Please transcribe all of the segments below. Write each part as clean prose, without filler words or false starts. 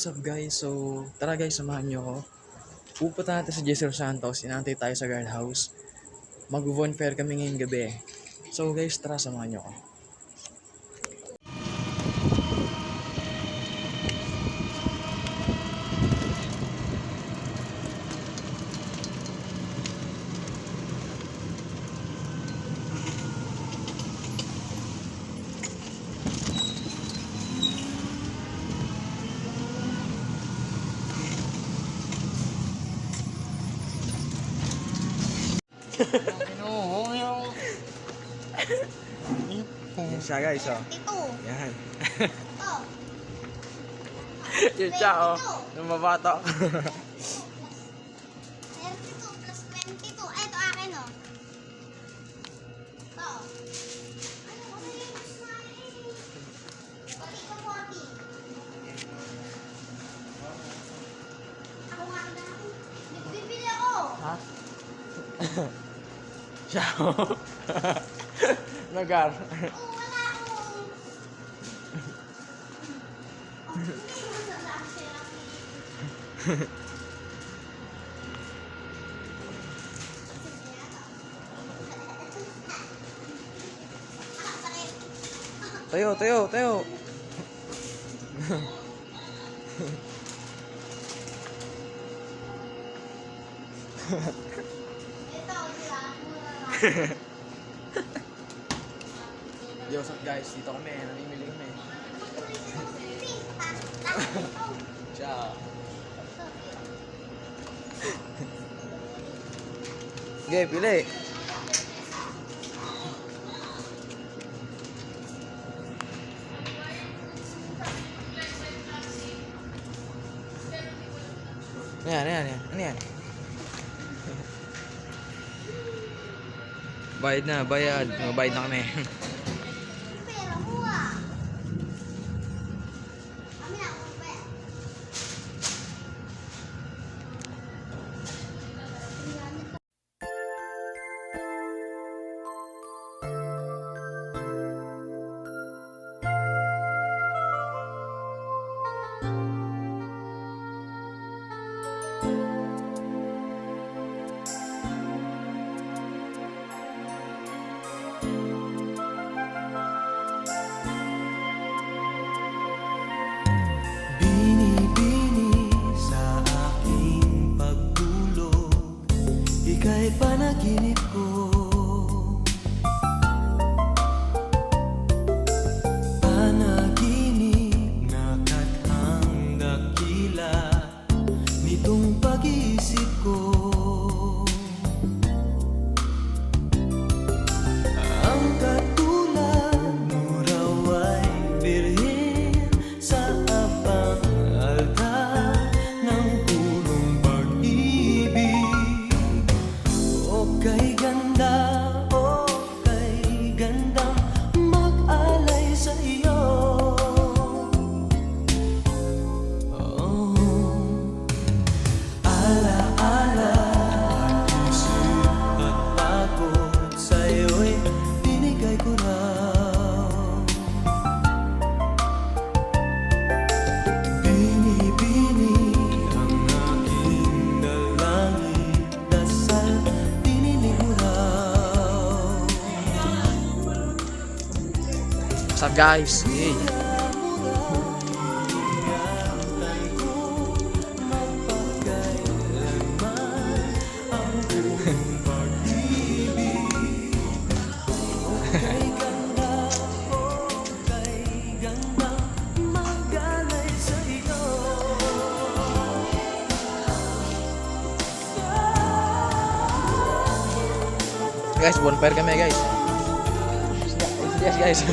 what's up guys? So, tara guys, samahan nyo ako. Pupunta natin sa Jesser Santos, inantay tayo sa guardhouse. Mag-bonfire kami ngayong gabi. So guys, tara, samahan nyo ako. Yan siya guys, oh. Yan. Yan siya, oh. Lumabato. 32 plus 22. Ay, ito akin, oh. Ito. Ano ko na yung gusto natin? 40 to 40. Ako nga na ako. Nagbibili ako. Ha? Siya, oh. Nagar. Oo, wala akong. Oh, hindi mo masasabi sila. Tayo, tayo, tayo. Ito, sila. Yo, what's up guys? Dito kami, namimili kami. Siya. Okay, pili. Yan. Ano yan? Bayad na, bayad. Mabayad na kami. Pera mo, ah. Kami na, kung pera. Binibini sa aking pagtulog, ika'y panaginip ko. Panaginip na kathang dakila nitong pag-iisip ko. Ang katulad mo raw ay birhen sa abang altar ng purong pag-ibig. O kay gandang mag-alay sa iyo. Ala-ala, isip at pagod sa'yo'y binigay ko raw. Binibini ang aking dalangin, dasal dinilig mo raw. What's up guys? Hey. Guys, bonfire kami guys. Yes guys.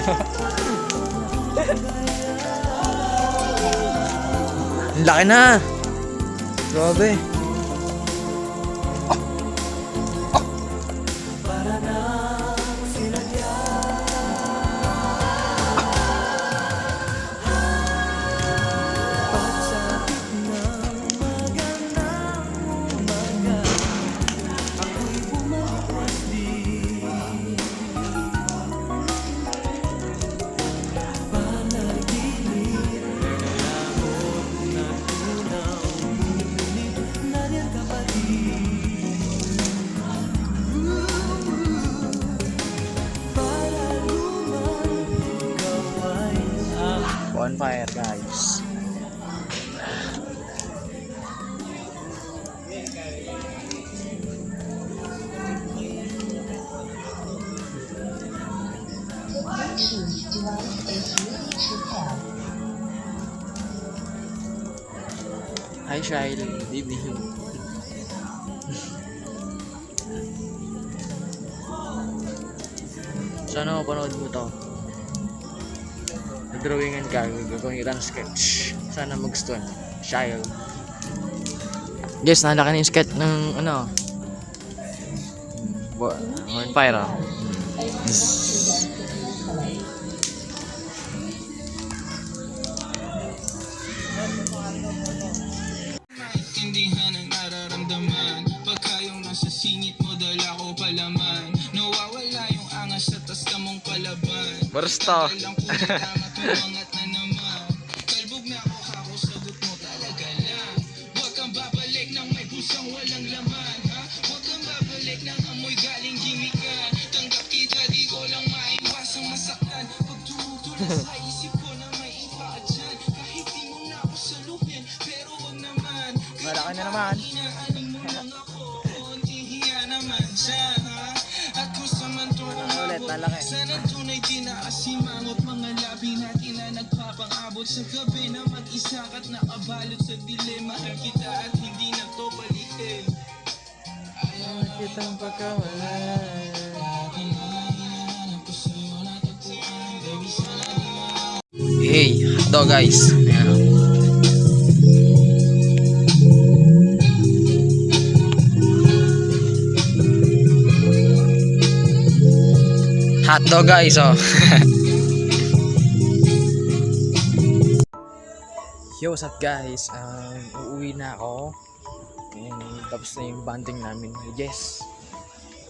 Ang laki na. Grabe. Para nang sinadya. Pagsapit ng magandang umaga, ako'y bumalik din. Panaginip na lamok na bonfire, guys. Hi, Shail. Good evening. Sana mapanood mo to. Nag-drawingan ka, gagawin kita ng sketch. Sana magustuhan. Shail. Guys, nalaki na yung sketch ng ano. Bonfire. Maintindihan ang nararamdaman pagka yung nasa singit mo dala ko palaman. Nawawala yung angas sa tas ka mong palaban. Barsta. Tagal lang kumitama tumangat na naman. Kalbog na ako kako sagot mo talaga lang. Huwag kang babalik nang may pusang walang laman, ha? Huwag kang babalik nang amoy galing gimikan. Tanggap kita di ko lang maiwasang masaktan. Pag tumutula sa isip ko na may iba ka dyan. Kahit di mo na ako salupin, pero wag naman. Malaki na naman. Inaanin mo lang ako, konting hiya naman siya, ha? At kung sa man Ulit, malaki. sana tunay tinakasimangot mga labi natin na nagpapang-abot sa gabi na mag-isa ka't nakabalot sa dilema. Mahal kita at hindi na to balikin. Ayaw na Kitang pagkawala. lahat ng mga hinahanap ko sa'yo natagpuan. Baby, sana di mo Hey, hotdog guys. Ayan o. Hotdog guys, oh. Yo, what's up guys? Uuwi na ako. And tapos na yung bonding namin. Yes.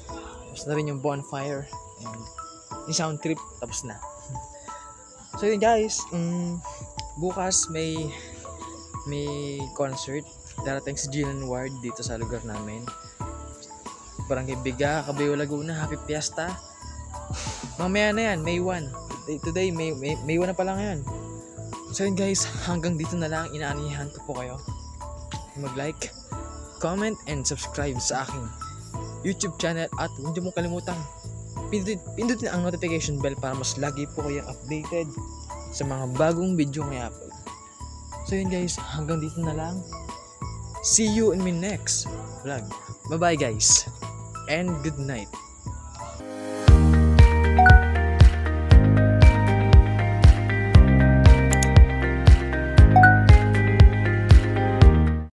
Tapos na rin yung bonfire. And yung sound trip, tapos na. So yun guys, bukas may concert. Darating si Ginan Ward dito sa lugar namin. Barangay Biga, Cabello, Laguna. Happy Fiesta. Mamaya na yan, May 1. Today, May 1 na pala ngayon. So yun guys, hanggang dito na lang. Inaanihan ko po kayo. Mag-like, comment, and subscribe sa aking YouTube channel. At hindi mo kalimutan, pindutin ang notification bell para mas lagi po kayong updated sa mga bagong video may upload. So yun guys, hanggang dito na lang. See you in my next vlog. Bye bye guys, and good night.